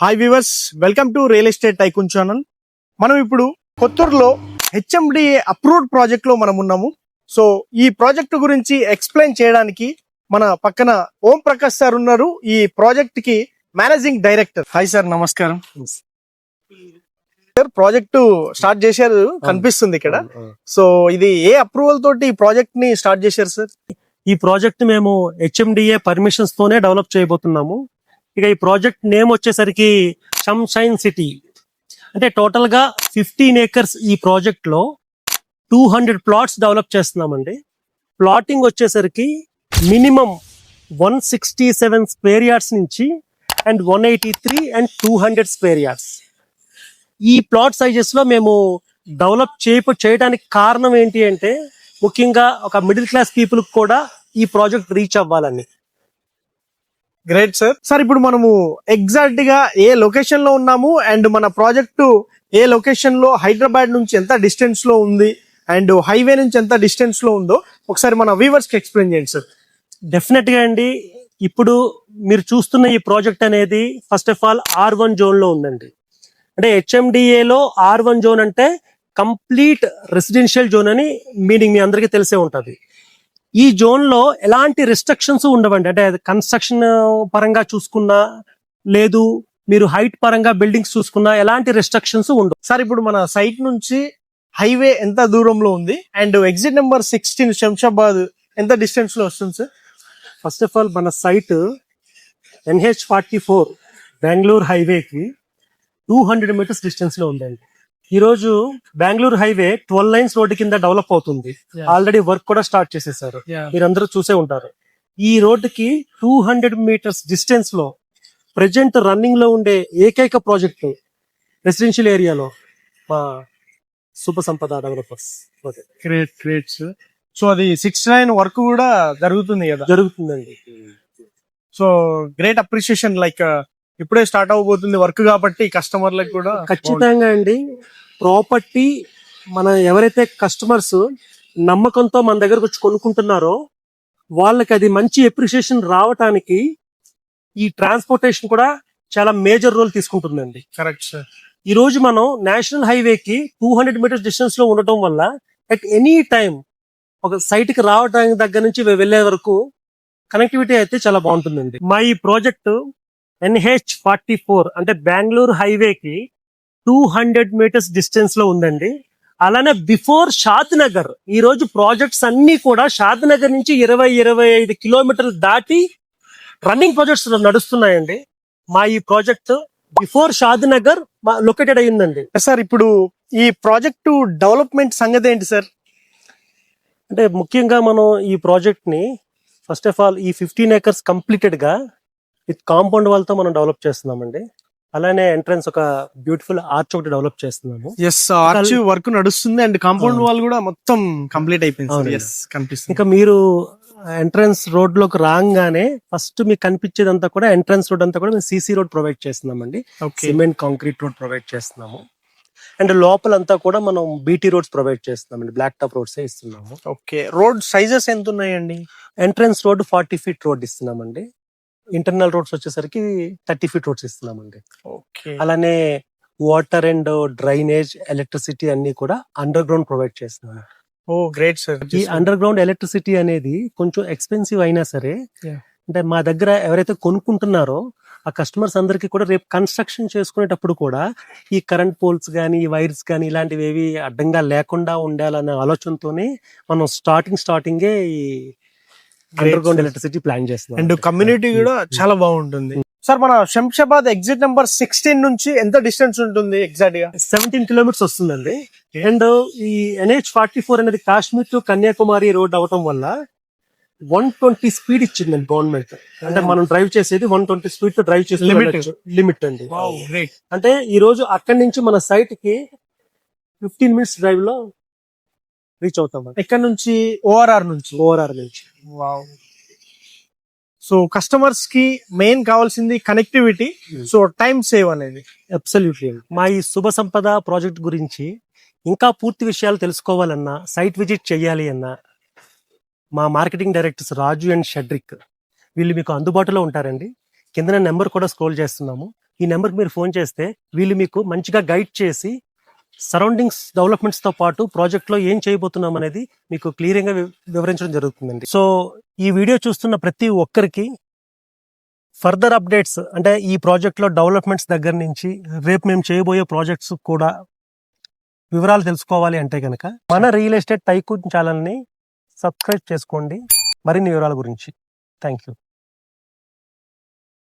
Hi viewers, welcome to real estate tycoon channel. మనం ఇప్పుడు కొత్తూరులో HMDA approved project లో మనం ఉన్నాము. సో ఈ ప్రాజెక్ట్ గురించి ఎక్స్ప్లెయిన్ చేయడానికి మన పక్కన ఓం ప్రకాష్ సార్ ఉన్నారు, ఈ ప్రాజెక్ట్ కి మేనేజింగ్ డైరెక్టర్. హాయ్ సార్, నమస్కారం సార్. ప్రాజెక్ట్ స్టార్ట్ చేశారు కనిపిస్తుంది ఇక్కడ. సో ఇది ఏ అప్రూవల్ తోటి ఈ ప్రాజెక్ట్ ని స్టార్ట్ చేశారు సార్? ఈ ప్రాజెక్ట్ మేము హెచ్ఎండిఏ పర్మిషన్స్ తోనే డెవలప్ చేయబోతున్నాము. ఇక ఈ ప్రాజెక్ట్ నేమ్ వచ్చేసరికి సన్షైన్ సిటీ. అంటే టోటల్ గా 15 acres ఈ ప్రాజెక్ట్ లో 200 plots డెవలప్ చేస్తున్నామండి. ప్లాటింగ్ వచ్చేసరికి మినిమం 167 square yards నుంచి అండ్ 183 అండ్ 200 square yards. ఈ ప్లాట్ సైజెస్ లో మేము డెవలప్ చేయడానికి కారణం ఏంటి అంటే, ముఖ్యంగా ఒక మిడిల్ క్లాస్ పీపుల్ కూడా ఈ ప్రాజెక్ట్ రీచ్ అవ్వాలని. Great sir. సార్ ఇప్పుడు మనము ఎగ్జాక్ట్ గా ఏ లొకేషన్ లో ఉన్నాము అండ్ మన ప్రాజెక్టు ఏ లొకేషన్ లో హైదరాబాద్ నుంచి ఎంత డిస్టెన్స్ లో ఉంది అండ్ హైవే నుంచి ఎంత డిస్టెన్స్ లో ఉందో ఒకసారి మన వ్యూవర్స్ కి ఎక్స్ప్లెయిన్ చేయండి సార్. డెఫినెట్ గా అండి, ఇప్పుడు మీరు చూస్తున్న ఈ ప్రాజెక్ట్ అనేది first of all R1 zone లో ఉందండి. అంటే HMDA లో R1 జోన్ అంటే కంప్లీట్ రెసిడెన్షియల్ జోన్ అని మీనింగ్ మీ అందరికీ తెలిసే ఉంటది. ఈ జోన్ లో ఎలాంటి రెస్ట్రిక్షన్స్ ఉండవండి. అంటే కన్స్ట్రక్షన్ పరంగా చూసుకున్నా, లేదు మీరు హైట్ పరంగా బిల్డింగ్స్ చూసుకున్నా ఎలాంటి రెస్ట్రిక్షన్స్ ఉండవు. సార్ ఇప్పుడు మన సైట్ నుంచి హైవే ఎంత దూరంలో ఉంది అండ్ ఎగ్జిట్ నెంబర్ 16 శంషాబాద్ ఎంత డిస్టెన్స్ లో వస్తుంది సార్? ఫస్ట్ ఆఫ్ ఆల్ మన సైట్ NH44 బెంగళూరు హైవేకి 200 meters డిస్టెన్స్ లో ఉందండి. ఈ రోజు బెంగళూరు హైవే 12 lanes రోడ్డు కింద డెవలప్ అవుతుంది. ఆల్రెడీ వర్క్ కూడా స్టార్ట్ చేసేసారు, మీరందరూ చూసే ఉంటారు. ఈ రోడ్డుకి 200 meters డిస్టెన్స్ లో ప్రెజెంట్ రన్నింగ్ లో ఉండే ఏకైక ప్రాజెక్ట్ రెసిడెన్షియల్ ఏరియాలో మా శుభ సంపద developers. Great great sir. So అది 69 వర్క్ కూడా జరుగుతుంది కదా? జరుగుతుందండి. So great appreciation. లైక్ ఇప్పుడే స్టార్ట్ అవబోతుంది వర్క్ కాబట్టి కస్టమర్లకు కూడా ఖచ్చితంగా అండి. ప్రాపర్టీ మన ఎవరైతే కస్టమర్స్ నమ్మకంతో మన దగ్గరకు వచ్చి కొనుక్కుంటున్నారో వాళ్ళకి అది మంచి అప్రిషియేషన్ రావటానికి ఈ ట్రాన్స్పోర్టేషన్ కూడా చాలా మేజర్ రోల్ తీసుకుంటుందండి. Correct sir. ఈ రోజు మనం నేషనల్ హైవేకి 200 meters డిస్టెన్స్ లో ఉండటం వల్ల అట్ ఎనీ టైం ఒక సైట్ కి రావడానికి దగ్గర నుంచి వెళ్లే వరకు కనెక్టివిటీ అయితే చాలా బాగుంటుందండి. మా ఈ ప్రాజెక్టు NH44 అంటే బెంగళూరు హైవేకి 200 meters డిస్టెన్స్ లో ఉందండి. అలానే బిఫోర్ షాద్ నగర్, ఈ రోజు ప్రాజెక్ట్స్ అన్ని కూడా షాద్ నగర్ నుంచి 20-25 kilometers దాటి రన్నింగ్ ప్రాజెక్ట్స్ నడుస్తున్నాయండి. మా ఈ ప్రాజెక్ట్ బిఫోర్ షాద్ నగర్ లొకేటెడ్ అయ్యిందండి. సార్ ఇప్పుడు ఈ ప్రాజెక్టు డెవలప్మెంట్ సంగతి ఏంటి సార్? అంటే ముఖ్యంగా మనం ఈ ప్రాజెక్ట్ ని ఫస్ట్ ఆఫ్ ఆల్ ఈ 15 acres కంప్లీటెడ్ గా విత్ కాంపౌండ్ వాల్ తో మనం డెవలప్ చేస్తున్నామండి. అలానే ఎంట్రన్స్ ఒక బ్యూటిఫుల్ ఆర్చ్ ఒకటి డెవలప్ చేస్తున్నాము. ఎస్, ఆర్చ్ వర్క్ నడుస్తుంది అండ్ కాంపౌండ్ వాల్ కూడా మొత్తం కంప్లీట్ అయిపోయింది. ఎస్, కనిపిస్తుంది. ఇంకా మీరు ఎంట్రన్స్ రోడ్ లోకి రాగానే ఫస్ట్ మీకు కనిపించేదంతా కూడా ఎంట్రన్స్ రోడ్ అంతా కూడా మేము CC రోడ్ ప్రొవైడ్ చేస్తున్నామండి. సిమెంట్ కాంక్రీట్ రోడ్ ప్రొవైడ్ చేస్తున్నాము. అండ్ లోపలంతా కూడా మనం BT రోడ్స్ ప్రొవైడ్ చేస్తున్నామండి. బ్లాక్ టాప్ రోడ్స్ ఇస్తున్నాము. ఓకే, రోడ్ సైజెస్ ఎంత ఉన్నాయండి? ఎంట్రన్స్ రోడ్ 40 feet రోడ్ ఇస్తున్నామండి. ఇంటర్నల్ రోడ్స్ వచ్చేసరికి 30 feet రోడ్స్ ఇస్తున్నామండి. ఓకే, అలానే వాటర్ అండ్ డ్రైనేజ్, ఎలక్ట్రిసిటీ అన్ని కూడా అండర్ గ్రౌండ్ ప్రొవైడ్ చేస్తున్నాము. Oh great sir. ఈ అండర్ గ్రౌండ్ ఎలక్ట్రిసిటీ అనేది కొంచెం ఎక్స్పెన్సివ్ అయినా సరే, అంటే మా దగ్గర ఎవరైతే కొనుక్కుంటున్నారో ఆ కస్టమర్స్ అందరికీ కూడా రేపు కన్స్ట్రక్షన్ చేసుకునేటప్పుడు కూడా ఈ కరెంట్ పోల్స్ కానీ, ఈ వైర్స్ కానీ ఇలాంటివి ఏవి అడ్డంగా లేకుండా ఉండాలనే ఆలోచనతోనే మనం స్టార్టింగే ఈ అండర్ గ్రౌండ్ ఎలక్ట్రిసిటీ ప్లాన్ చేస్తున్నాం. అండ్ కమ్యూనిటీ కూడా చాలా బాగుంటుంది. సార్ మన శంషాబాద్ ఎగ్జిట్ నెంబర్ 16 నుంచి ఎంత డిస్టెన్స్ ఉంటుంది ఎగ్జాక్ట్ గా? 17 kilometers వస్తుందండి. అండ్ ఈ NH44 అనేది కాశ్మీర్ టు కన్యాకుమారి రోడ్ అవటం వల్ల 120 speed ఇచ్చిందండి గవర్నమెంట్. అంటే మనం డ్రైవ్ చేసేది 120 speed తో డ్రైవ్ చేసే లిమిట్ అండి. అంటే ఈ రోజు అక్కడి నుంచి మన సైట్ కి 15 minutes డ్రైవ్ లో రీచ్ అవుతాం. ఇక్కడ నుంచి ORR నుంచి. వావ్. సో కస్టమర్స్ కి మెయిన్ కావాల్సింది కనెక్టివిటీ, సో టైం సేవ్ అనేది. అబ్సల్యూట్లీ. మా ఈ శుభ సంపద ప్రాజెక్ట్ గురించి ఇంకా పూర్తి విషయాలు తెలుసుకోవాలన్నా, సైట్ విజిట్ చేయాలి అన్నా, మా మార్కెటింగ్ డైరెక్టర్స్ రాజు అండ్ షడ్రిక్ వీళ్ళు మీకు అందుబాటులో ఉంటారండి. కింద నెంబర్ కూడా స్క్రోల్ చేస్తున్నాము. ఈ నెంబర్కి మీరు ఫోన్ చేస్తే వీళ్ళు మీకు మంచిగా గైడ్ చేసి సరౌండింగ్స్ డెవలప్మెంట్స్ తో పాటు ప్రాజెక్ట్ లో ఏం చేయబోతున్నాం అనేది మీకు క్లియర్గా వివరించడం జరుగుతుందండి. సో ఈ వీడియో చూస్తున్న ప్రతి ఒక్కరికి ఫర్దర్ అప్డేట్స్ అంటే ఈ ప్రాజెక్ట్ లో డెవలప్మెంట్స్ దగ్గర నుంచి రేపు మేము చేయబోయే ప్రాజెక్ట్స్ కూడా వివరాలు తెలుసుకోవాలి అంటే కనుక మన రియల్ ఎస్టేట్ టైకూన్ ఛానల్ని సబ్స్క్రైబ్ చేసుకోండి మరిన్ని వివరాల గురించి. Thank you.